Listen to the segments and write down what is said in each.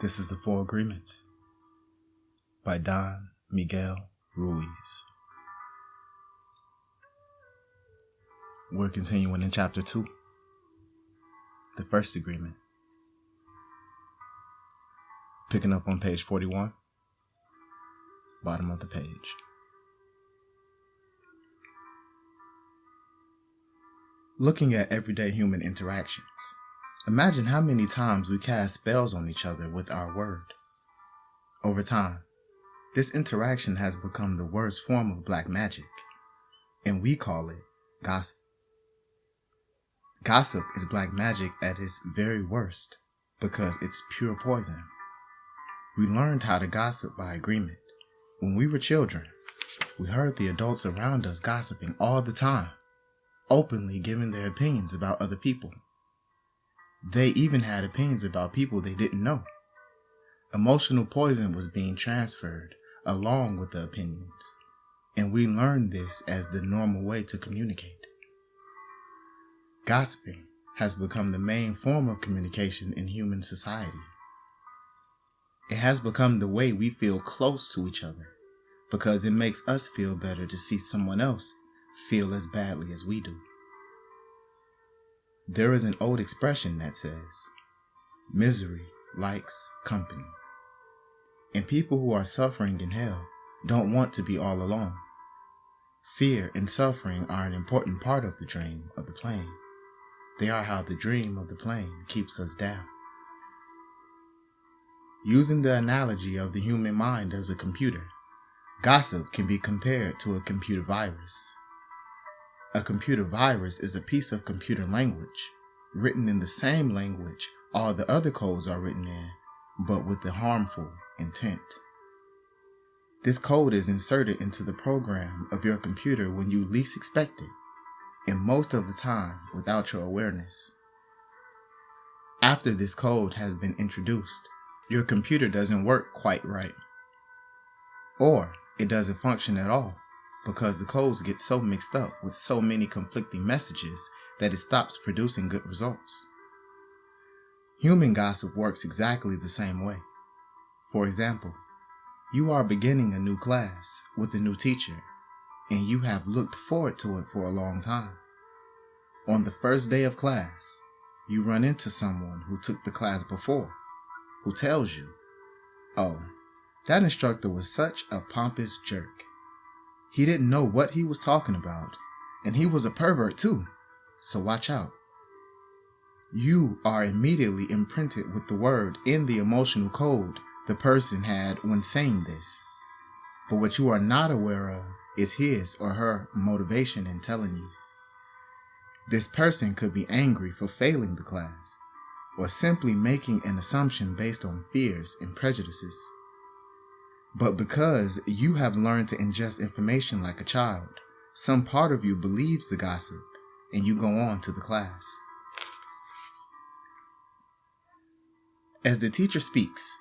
This is the Four Agreements by Don Miguel Ruiz. We're continuing in chapter 2, the first agreement. Picking up on page 41, bottom of the page. Looking at everyday human interactions, imagine how many times we cast spells on each other with our word. Over time, this interaction has become the worst form of black magic, and we call it gossip. Gossip is black magic at its very worst because it's pure poison. We learned how to gossip by agreement. When we were children, we heard the adults around us gossiping all the time, openly giving their opinions about other people. They even had opinions about people they didn't know. Emotional poison was being transferred along with the opinions, and we learned this as the normal way to communicate. Gossiping has become the main form of communication in human society. It has become the way we feel close to each other because it makes us feel better to see someone else feel as badly as we do. There is an old expression that says, misery likes company. And people who are suffering in hell don't want to be all alone. Fear and suffering are an important part of the dream of the plane. They are how the dream of the plane keeps us down. Using the analogy of the human mind as a computer, gossip can be compared to a computer virus. A computer virus is a piece of computer language, written in the same language all the other codes are written in, but with the harmful intent. This code is inserted into the program of your computer when you least expect it, and most of the time without your awareness. After this code has been introduced, your computer doesn't work quite right, or it doesn't function at all, because the codes get so mixed up with so many conflicting messages that it stops producing good results. Human gossip works exactly the same way. For example, you are beginning a new class with a new teacher, and you have looked forward to it for a long time. On the first day of class, you run into someone who took the class before, who tells you, "Oh, that instructor was such a pompous jerk. He didn't know what he was talking about, and he was a pervert too, so watch out." You are immediately imprinted with the word in the emotional code the person had when saying this. But what you are not aware of is his or her motivation in telling you. This person could be angry for failing the class, or simply making an assumption based on fears and prejudices. But because you have learned to ingest information like a child, some part of you believes the gossip, and you go on to the class. As the teacher speaks,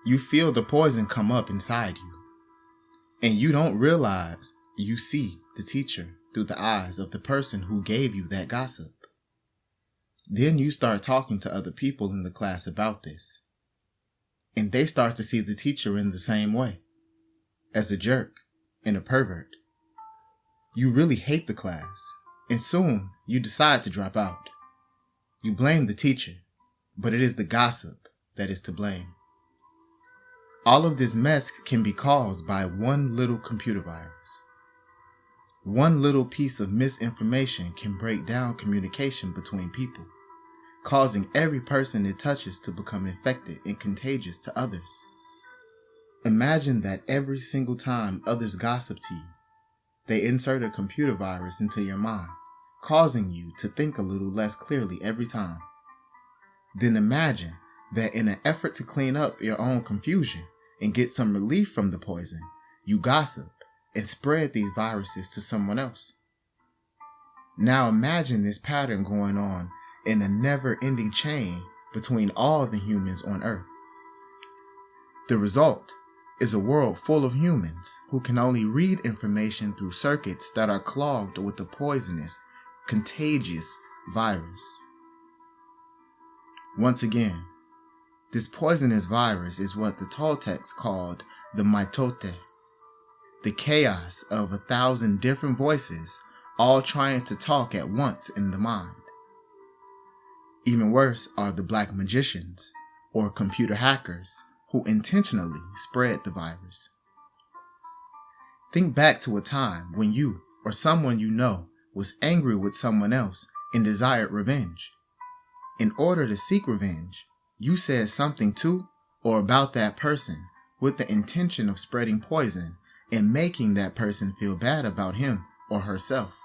you feel the poison come up inside you, and you don't realize you see the teacher through the eyes of the person who gave you that gossip. Then you start talking to other people in the class about this, and they start to see the teacher in the same way, as a jerk and a pervert. You really hate the class, and soon you decide to drop out. You blame the teacher, but it is the gossip that is to blame. All of this mess can be caused by one little computer virus. One little piece of misinformation can break down communication between people, causing every person it touches to become infected and contagious to others. Imagine that every single time others gossip to you, they insert a computer virus into your mind, causing you to think a little less clearly every time. Then imagine that in an effort to clean up your own confusion and get some relief from the poison, you gossip and spread these viruses to someone else. Now imagine this pattern going on in a never-ending chain between all the humans on Earth. The result is a world full of humans who can only read information through circuits that are clogged with the poisonous, contagious virus. Once again, This poisonous virus is what the Toltecs called the mitote, the chaos of 1,000 different voices all trying to talk at once in the mind. Even worse are the black magicians or computer hackers who intentionally spread the virus. Think back to a time when you or someone you know was angry with someone else and desired revenge. In order to seek revenge, you said something to or about that person with the intention of spreading poison and making that person feel bad about him or herself.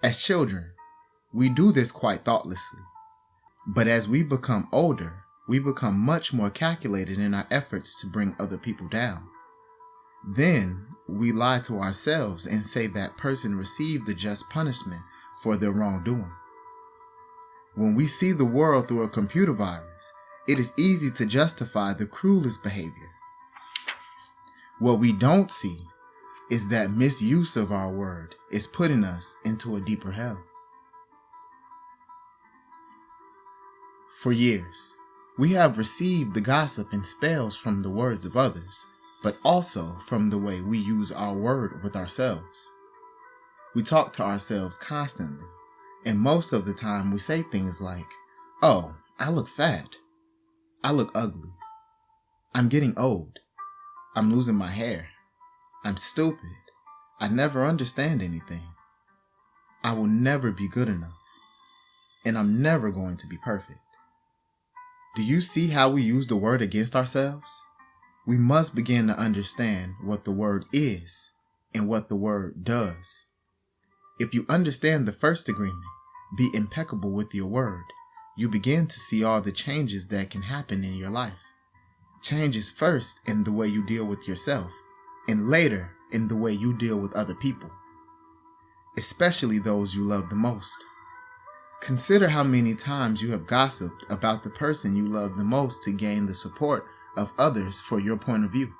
As children, we do this quite thoughtlessly. But as we become older, we become much more calculated in our efforts to bring other people down. Then we lie to ourselves and say that person received the just punishment for their wrongdoing. When we see the world through a computer virus, it is easy to justify the cruelest behavior. What we don't see is that misuse of our word is putting us into a deeper hell. For years, we have received the gossip and spells from the words of others, but also from the way we use our word with ourselves. We talk to ourselves constantly, and most of the time we say things like, "Oh, I look fat. I look ugly. I'm getting old. I'm losing my hair. I'm stupid. I never understand anything. I will never be good enough. And I'm never going to be perfect." Do you see how we use the word against ourselves? We must begin to understand what the word is and what the word does. If you understand the first agreement, be impeccable with your word, you begin to see all the changes that can happen in your life. Changes first in the way you deal with yourself, and later in the way you deal with other people, especially those you love the most. Consider how many times you have gossiped about the person you love the most to gain the support of others for your point of view.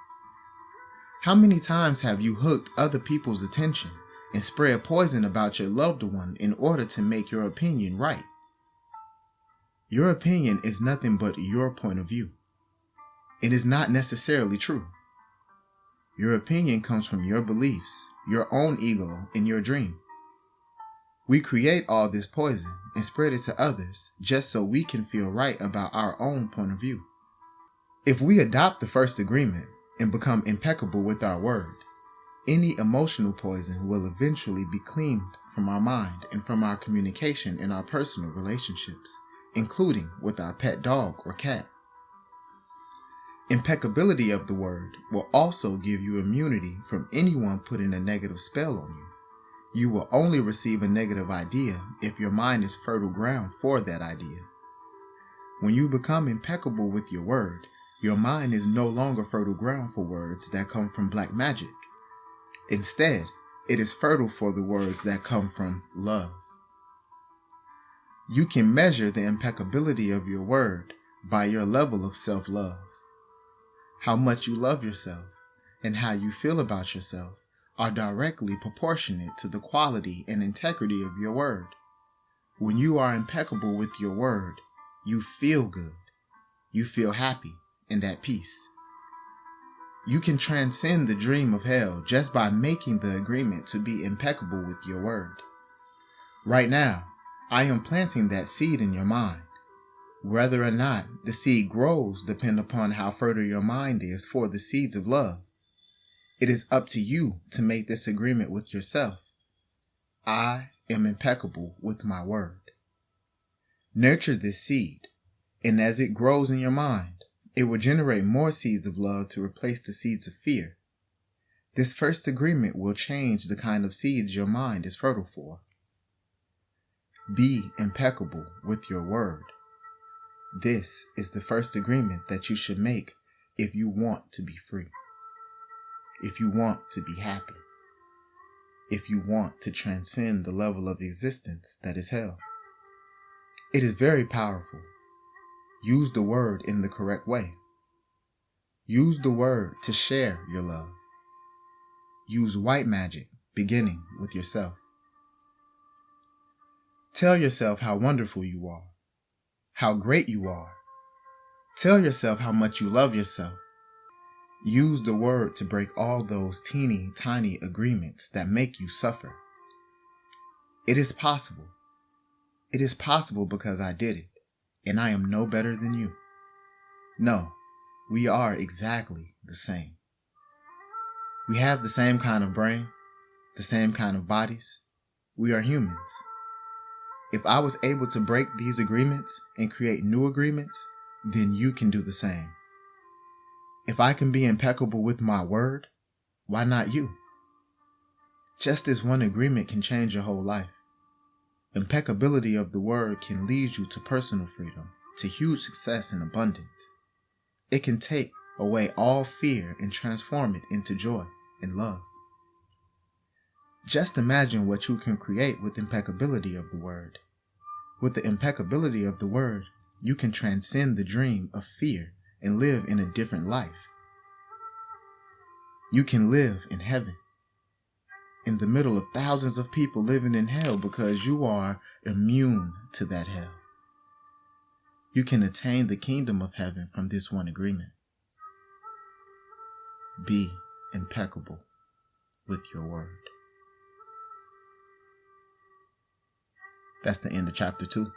How many times have you hooked other people's attention and spread poison about your loved one in order to make your opinion right? Your opinion is nothing but your point of view. It is not necessarily true. Your opinion comes from your beliefs, your own ego, and your dream. We create all this poison and spread it to others just so we can feel right about our own point of view. If we adopt the first agreement and become impeccable with our word, any emotional poison will eventually be cleaned from our mind and from our communication in our personal relationships, including with our pet dog or cat. Impeccability of the word will also give you immunity from anyone putting a negative spell on you. You will only receive a negative idea if your mind is fertile ground for that idea. When you become impeccable with your word, your mind is no longer fertile ground for words that come from black magic. Instead, it is fertile for the words that come from love. You can measure the impeccability of your word by your level of self-love. How much you love yourself and how you feel about yourself are directly proportionate to the quality and integrity of your word. When you are impeccable with your word, you feel good. You feel happy and at peace. You can transcend the dream of hell just by making the agreement to be impeccable with your word. Right now, I am planting that seed in your mind. Whether or not the seed grows depends upon how fertile your mind is for the seeds of love. It is up to you to make this agreement with yourself. I am impeccable with my word. Nurture this seed, and as it grows in your mind, it will generate more seeds of love to replace the seeds of fear. This first agreement will change the kind of seeds your mind is fertile for. Be impeccable with your word. This is the first agreement that you should make if you want to be free. If you want to be happy. If you want to transcend the level of existence that is hell. It is very powerful. Use the word in the correct way. Use the word to share your love. Use white magic, beginning with yourself. Tell yourself how wonderful you are, how great you are. Tell yourself how much you love yourself. Use the word to break all those teeny tiny agreements that make you suffer. It is possible. It is possible because I did it, and I am no better than you. No, we are exactly the same. We have the same kind of brain, the same kind of bodies. We are humans. If I was able to break these agreements and create new agreements, then you can do the same. If I can be impeccable with my word, why not you? Just this one agreement can change your whole life. Impeccability of the word can lead you to personal freedom, to huge success and abundance. It can take away all fear and transform it into joy and love. Just imagine what you can create with impeccability of the word. With the impeccability of the word, you can transcend the dream of fear and live in a different life. You can live in heaven, in the middle of thousands of people living in hell, because you are immune to that hell. You can attain the kingdom of heaven from this one agreement. Be impeccable with your word. That's the end of chapter 2.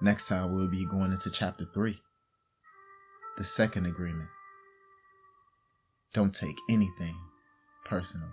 Next time we'll be going into chapter 3. The second agreement. Don't take anything personally.